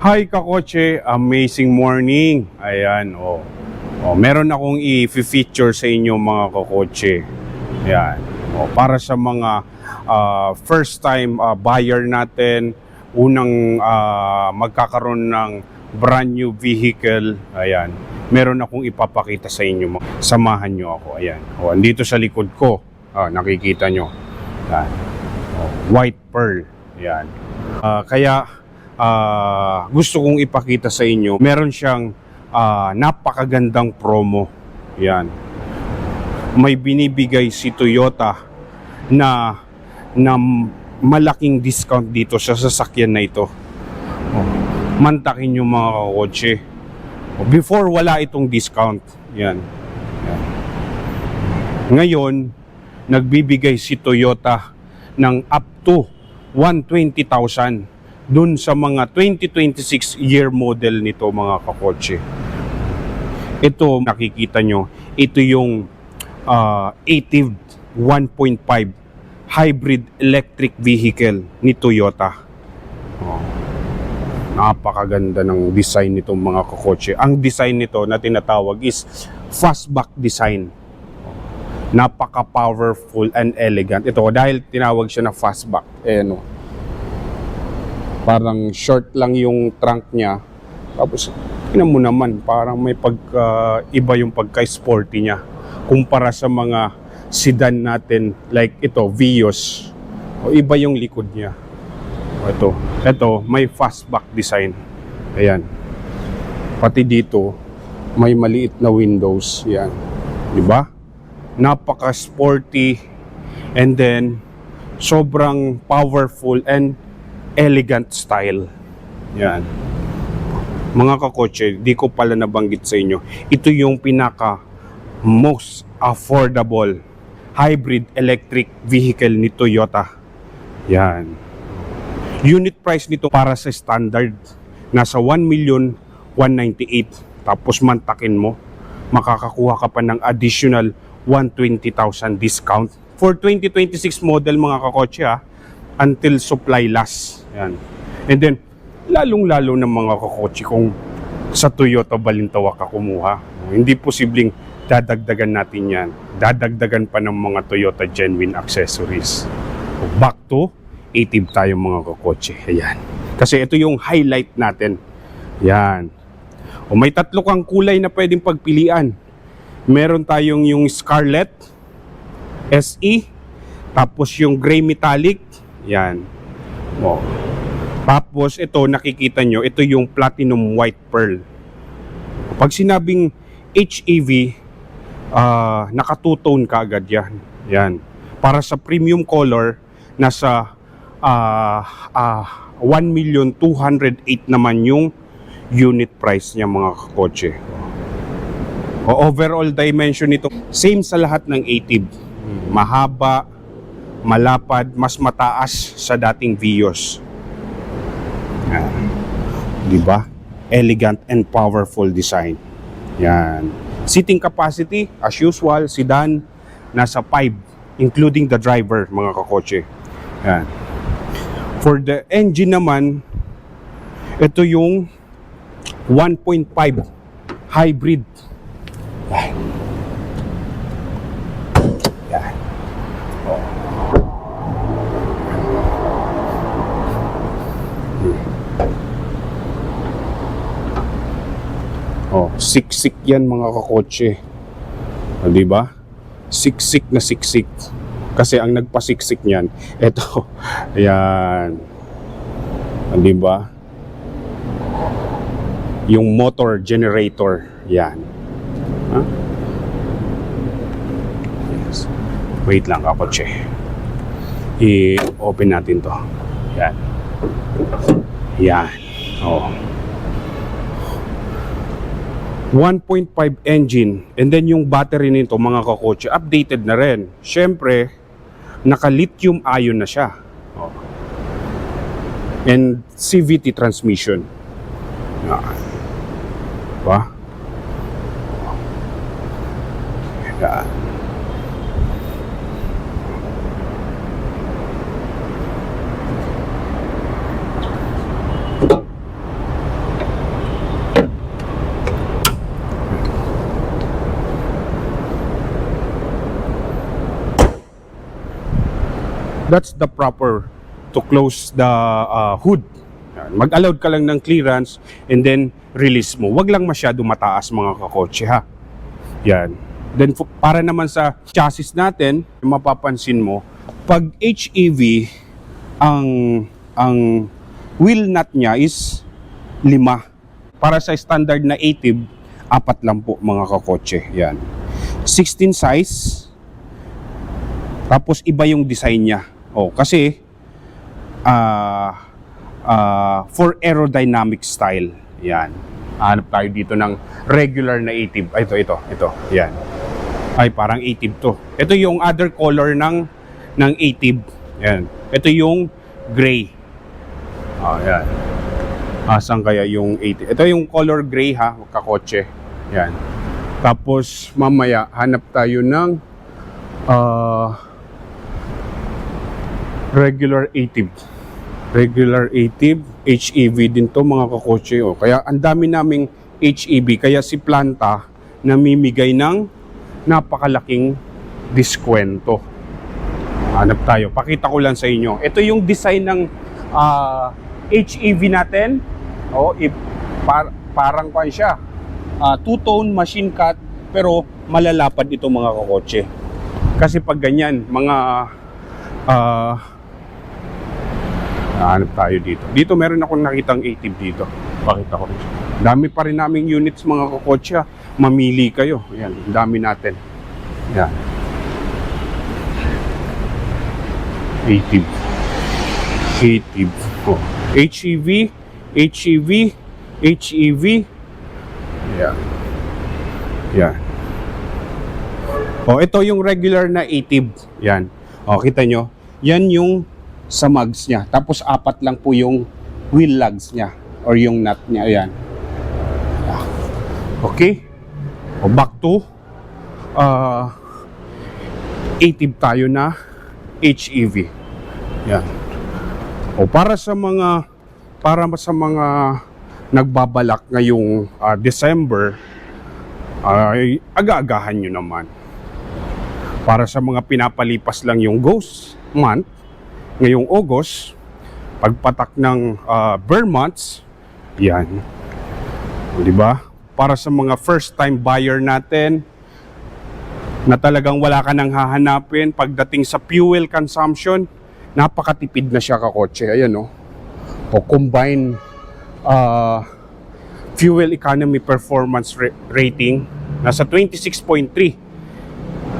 Hi kakotse, amazing morning. Ayan, meron akong i-feature sa inyo mga kakotse. Ayan, para sa mga first time buyer natin, unang magkakaroon ng brand new vehicle. Ayan, meron akong ipapakita sa inyo. Samahan nyo ako. Ayan, andito sa likod ko, nakikita nyo. Ayan, white pearl. Ayan, gusto kong ipakita sa inyo, meron siyang napakagandang promo. Yan. May binibigay si Toyota na malaking discount dito sa sasakyan na ito. Mantakin yung mga kakotse. Before, wala itong discount. Yan. Yan. Ngayon, nagbibigay si Toyota ng up to 120,000 dun sa mga 2026 year model nito mga kakotse. Ito nakikita nyo, ito yung ATIV 1.5 hybrid electric vehicle ni Toyota. Napakaganda ng design nitong mga kakotse. Ang design nito na tinatawag is fastback design. Napaka powerful and elegant. Ito dahil tinawag siya na fastback. Parang short lang yung trunk niya. Tapos, tingnan mo naman, parang may iba yung pagka-sporty niya. Kumpara sa mga sedan natin, like ito, Vios. Iba yung likod niya. Ito, may fastback design. Ayan. Pati dito, may maliit na windows. Ayan. Diba? Napaka-sporty. And then, sobrang powerful and elegant style. Yan. Mga kakotse, di ko pala nabanggit sa inyo. Ito yung pinaka most affordable hybrid electric vehicle ni Toyota. Yan. Unit price nito para sa standard nasa 1,198,000. Tapos mantakin mo, makakakuha ka pa ng additional 120,000 discount for 2026 model mga kakotse until supply last. Yan. And then, lalong-lalo ng mga kakotse kung sa Toyota Balintawak ka kumuha. Hindi posibleng dadagdagan natin yan. Dadagdagan pa ng mga Toyota genuine accessories. Back to ATIV tayo mga kakotse. Ayan. Kasi ito yung highlight natin. Yan. May tatlo kang kulay na pwedeng pagpilian. Meron tayong yung Scarlet SE, tapos yung gray metallic. Yan. Tapos ito nakikita nyo, ito yung platinum white pearl. Pag sinabing HEV, naka-two-tone ka agad yan. Yan. Para sa premium color, nasa 1,208,000 naman yung unit price niya mga kakotse. Overall dimension nito, same sa lahat ng ATIV. Mahaba, malapad, mas mataas sa dating Vios. Diba? Elegant and powerful design. Yan. Seating capacity, as usual, sedan, nasa 5, including the driver, mga kakotse. Yan. For the engine naman, ito yung 1.5 hybrid. Yan. Yan. Siksik yan mga kakotse. Di ba? Siksik na siksik. Kasi ang nagpasiksik niyan, eto. Ayan. Di ba? Yung motor generator. Yan. Huh? Yes. Wait lang kakotse. I-open natin to. Yan. Yan. 1.5 engine, and then yung battery nito mga kakotse updated na rin. Syempre, naka lithium ion na siya. And CVT transmission. Diba? Yan. That's the proper to close the hood. Yan. Mag-allowed ka lang ng clearance and then release mo. Wag lang masyado mataas mga kakotse ha. Yan. Then para naman sa chassis natin, mapapansin mo, pag HEV, ang wheel nut niya is 5. Para sa standard na 80, 4 lang po mga kakotse. Yan. 16 size. Tapos iba yung design niya. Kasi for aerodynamic style. Yan. Hanap tayo dito ng regular na 80. Ito. Yan. Ay, parang 80 to. Ito yung other color ng 80. Yan. Ito yung gray. Yan. Asan kaya yung 80? Ito yung color gray ha, kakotse. Yan. Tapos mamaya hanap tayo ng regular 80. Regular 80 HEV din to mga kakotse. Kaya ang dami naming HEV. Kaya si Planta namimigay ng napakalaking diskwento. Hanap tayo. Pakita ko lang sa inyo. Ito yung design ng HEV natin. Parang pa siya. Two-tone machine cut pero malalapad ito mga kakotse. Kasi pag ganyan, mga hanap tayo dito. Dito meron akong nakitang 80 dito. Pakita ko rin. Dami pa rin naming units mga kakotse. Mamili kayo. Ayan, dami natin. Ayan. 80. HEV. Ayan. Ayan. Ito yung regular na 80. Yan. Kita nyo. Yan yung sa mugs niya. Tapos 4 lang po yung wheel lugs niya or yung nut niya. Ayan. Okay. Back to 80 tayo na HEV. Yan. Para sa mga nagbabalak ngayong December, ay aga-agahan nyo naman. Para sa mga pinapalipas lang yung ghost month, ngayong August, pagpatak ng bear months, yan. Diba? Para sa mga first time buyer natin, na talagang wala ka nang hahanapin, pagdating sa fuel consumption, napakatipid na siya kakotse. Ayan combined fuel economy performance rating, nasa 26.3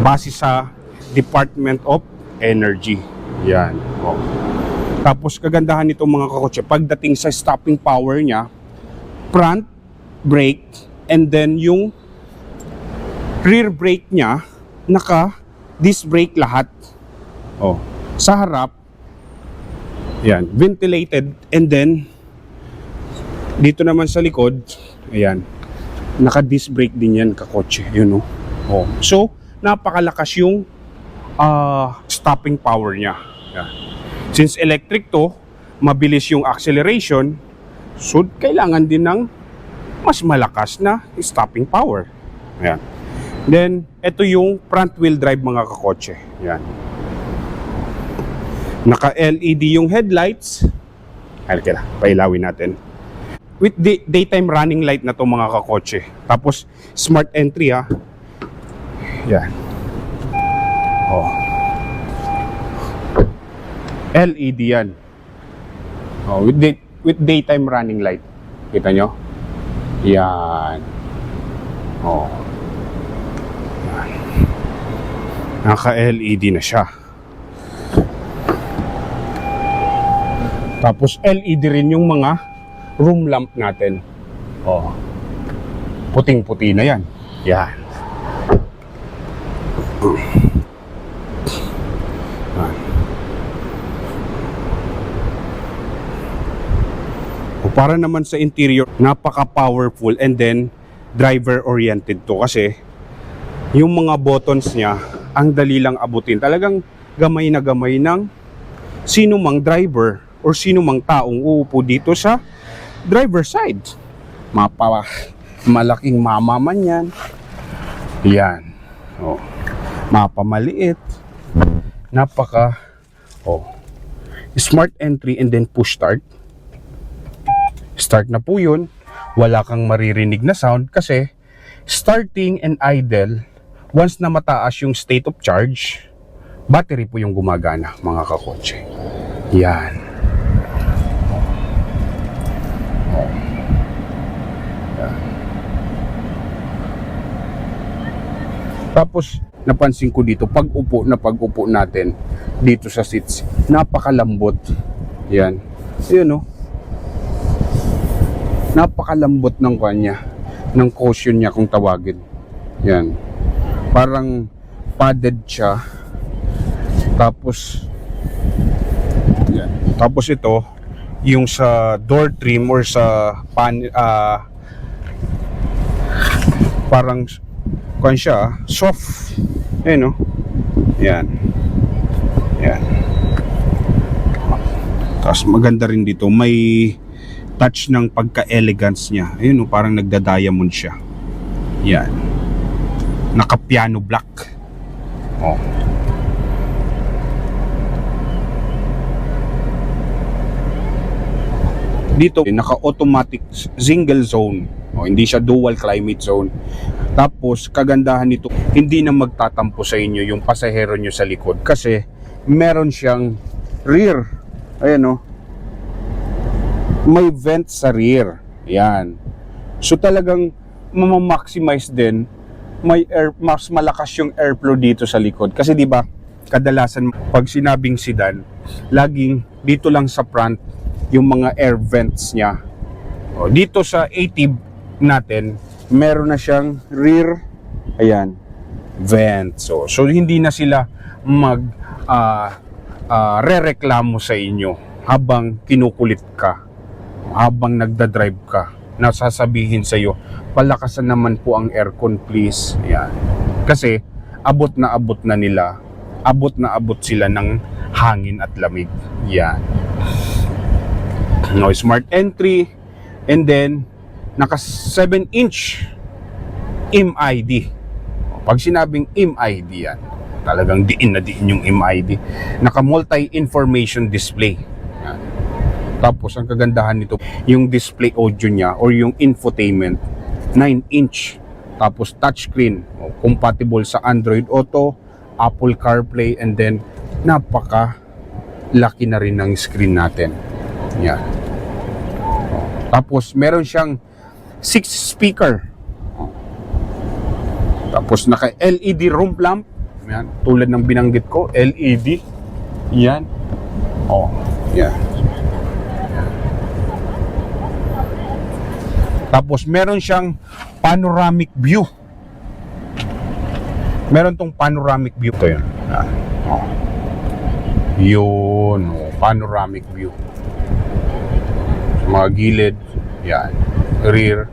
base sa Department of Energy. Yan. Tapos kagandahan nito mga kakotse, pagdating sa stopping power niya, front brake and then yung rear brake niya naka disc brake lahat. Sa harap yan, ventilated, and then dito naman sa likod, ayan, naka disc brake din yan kakotse, yun So napakalakas yung stopping power niya. Yan. Since electric to, mabilis yung acceleration, so kailangan din ng mas malakas na stopping power. Ayan. Then, ito yung front wheel drive mga kakotse. Ayan. Naka-LED yung headlights. Halika na, pailawin natin. With daytime running light na to mga kakotse. Tapos, smart entry ha. Ayan. LED yan. With daytime running light. Kita nyo? Yan. Yan. Naka-LED na siya. Tapos LED rin yung mga room lamp natin. Puting-puti na yan. Yan. Para naman sa interior, napaka-powerful and then driver-oriented to kasi yung mga buttons niya, ang dali lang abutin. Talagang gamay na gamay ng sino mang driver or sino mang taong uupo dito sa driver side. Malaking mama man yan. Yan. Mapamaliit. Napaka Oh. Smart entry and then push start. Start na po yun. Wala kang maririnig na sound kasi starting and idle, once na mataas yung state of charge, battery po yung gumagana, mga kakotse. Yan. Tapos, napansin ko dito, pag upo natin dito sa seats, napakalambot. Yan. Yun, no? Napakalambot ng kanya, ng cushion niya kung tawagin. Yan. Parang padded siya. Tapos, yan. Tapos ito, yung sa door trim or sa parang kuan siya, soft. Ayun, no? Yan. Yan. Tapos maganda rin dito, may touch ng pagka-elegance niya. Ayun, no? Parang nagda-diamond siya. Yan. Naka-piano black. Oh. Dito, naka-automatic single zone. Oh, hindi siya dual climate zone. Tapos, kagandahan nito, hindi na magtatampo sa inyo yung pasahero nyo sa likod kasi meron siyang rear. Ayan, oh. May vent sa rear. Yan. So, talagang mamamaximize din. May air, mas malakas yung airflow dito sa likod. Kasi, di ba, kadalasan, pag sinabing sedan, laging dito lang sa front yung mga air vents niya. O, dito sa ATIV natin, meron na siyang rear, ayan, vent. So hindi na sila re-reklamo sa inyo habang kinukulit ka, habang nagda-drive ka. Nasasabihin sa iyo, palakasan naman po ang aircon please. Ayan. Kasi abot na nila, abot sila ng hangin at lamig. Yan. No, smart entry, and then naka 7-inch MID. Pag sinabing MID yan, talagang diin na diin yung MID. Naka multi-information display. Yan. Tapos ang kagandahan nito, yung display audio niya or yung infotainment, 9-inch. Tapos touchscreen, compatible sa Android Auto, Apple CarPlay, and then napaka laki na rin ng screen natin. Yan. Tapos meron siyang 6 speaker. Tapos naka LED room lamp. Yan, tulad ng binanggit ko, LED. Yan. Oh, yan. Tapos meron siyang panoramic view. Meron tong panoramic view. Ito yun. Oh. Yun. Oh, panoramic view. Sa mga gilid. Yan. Rear.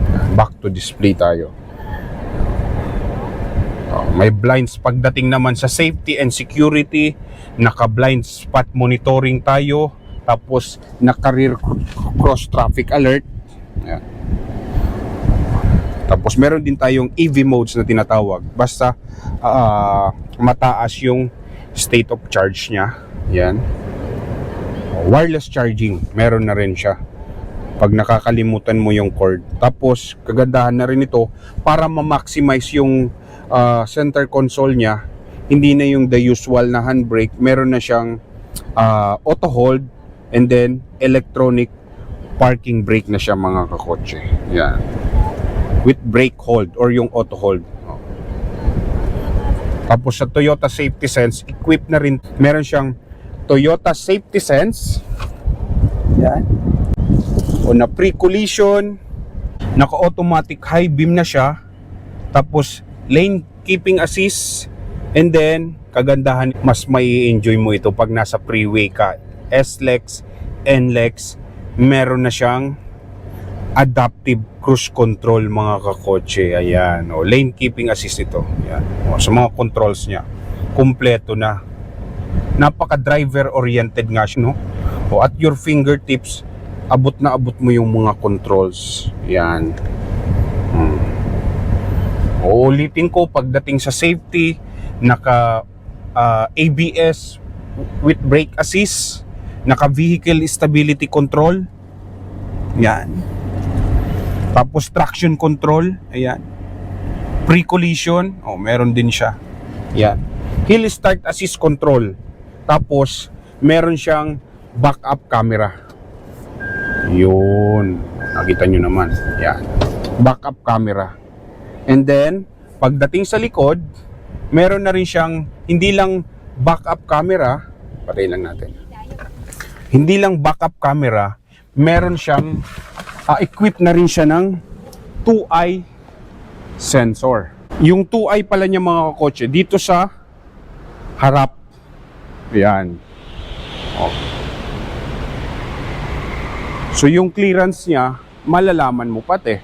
Yan. Back to display tayo. Oh, may blinds. Pagdating naman sa safety and security, naka-blind spot monitoring tayo. Tapos naka-rear cross traffic alert. Yan. Tapos meron din tayong EV modes na tinatawag. Basta mataas yung state of charge niya. Yan. Wireless charging, meron na rin siya pag nakakalimutan mo yung cord. Tapos kagandahan na rin ito para ma-maximize yung center console niya. Hindi na yung the usual na handbrake. Meron na siyang auto hold and then electronic parking brake na siya, mga kakotse. Yan. With brake hold or yung auto hold. Tapos sa Toyota Safety Sense, equipped na rin. Meron siyang Toyota Safety Sense. Yan. O na pre-collision. Naka-automatic high beam na siya. Tapos lane keeping assist. And then, kagandahan, mas mai enjoy mo ito pag nasa freeway ka. S-Lex, N-Lex, meron na siyang adaptive cruise control, mga kakotse. Ayan, o, lane keeping assist ito. Ayan, o, sa mga controls niya, kumpleto na. Napaka driver oriented nga siya, no? O, at your fingertips, abot na abot mo yung mga controls. Ayan. O, ulitin ko, pagdating sa safety, naka ABS with brake assist, naka-vehicle stability control. Yan. Tapos traction control, ayan. Pre-collision, meron din siya. Yan. Hill start assist control. Tapos meron siyang backup camera. Yun. Nakita nyo naman. Yan. Backup camera. And then, pagdating sa likod, meron na rin siyang hindi lang backup camera. Patay lang natin. Hindi lang backup camera, meron siyang equipped na rin siya ng 2-eye sensor. Yung 2-eye pala niya mga kakotse, dito sa harap. Yan. So yung clearance niya, malalaman mo pati.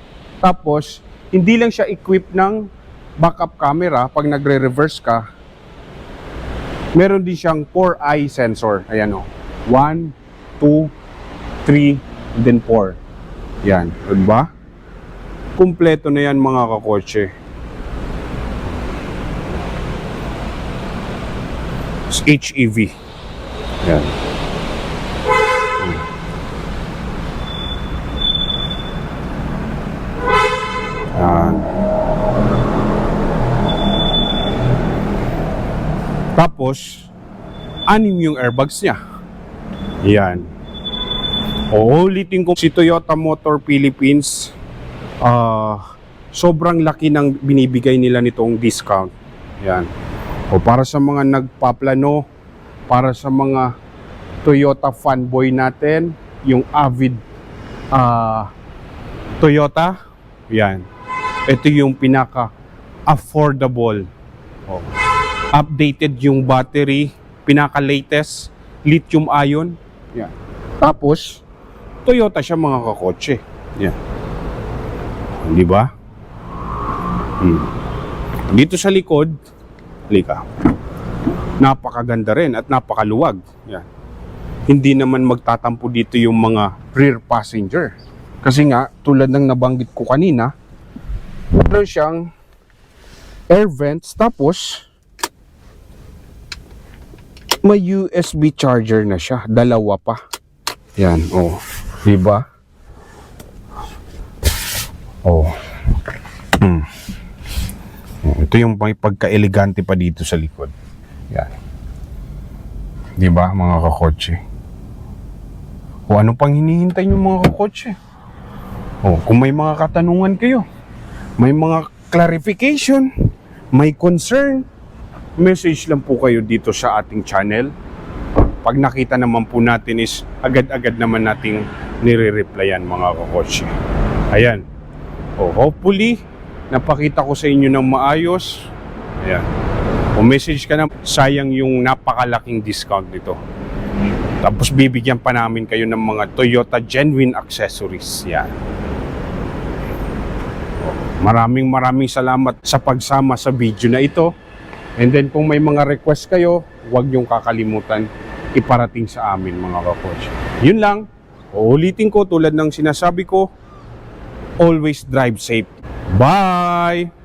Tapos, hindi lang siya equipped ng backup camera pag nagre-reverse ka. Meron din siyang 4-eye sensor. Ayan o. 1, 2, 3, then 4. Yan. Diba? Kumpleto na yan mga kakotse. HEV. Yan. Yan. Tapos, 6 yung airbags niya. Yan. Ulitin ko si Toyota Motor Philippines, sobrang laki ng binibigay nila nitong discount. Yan. Para sa mga nagpaplano, para sa mga Toyota fanboy natin, yung avid Toyota, yan. Ito yung pinaka affordable. Updated yung battery, pinaka-latest, lithium-ion. Yan. Tapos, Toyota siya mga kakotse. Yan. Di ba? Dito sa likod, halika. Napakaganda rin at napakaluwag. Yan. Hindi naman magtatampo dito yung mga rear passenger. Kasi nga, tulad ng nabanggit ko kanina, meron siyang air vents, tapos may USB charger na siya, dalawa pa. Yan, di ba? Ito yung may pagka-elegante pa dito sa likod. Yan. Di ba, mga kakotse? Ano pang hinihintay nyo mga kakotse? Kung may mga katanungan kayo, may mga clarification, may concern, message lang po kayo dito sa ating channel. Pag nakita naman po natin is agad-agad naman nating nire-replyan mga kakotse. Ayan. Hopefully, napakita ko sa inyo ng maayos. Ayan. Message ka na, sayang yung napakalaking discount nito. Tapos bibigyan pa namin kayo ng mga Toyota genuine accessories. Yan. Maraming salamat sa pagsama sa video na ito. And then kung may mga request kayo, huwag niyong kakalimutan iparating sa amin mga kakotse. Yun lang. Uulitin ko tulad ng sinasabi ko, always drive safe. Bye!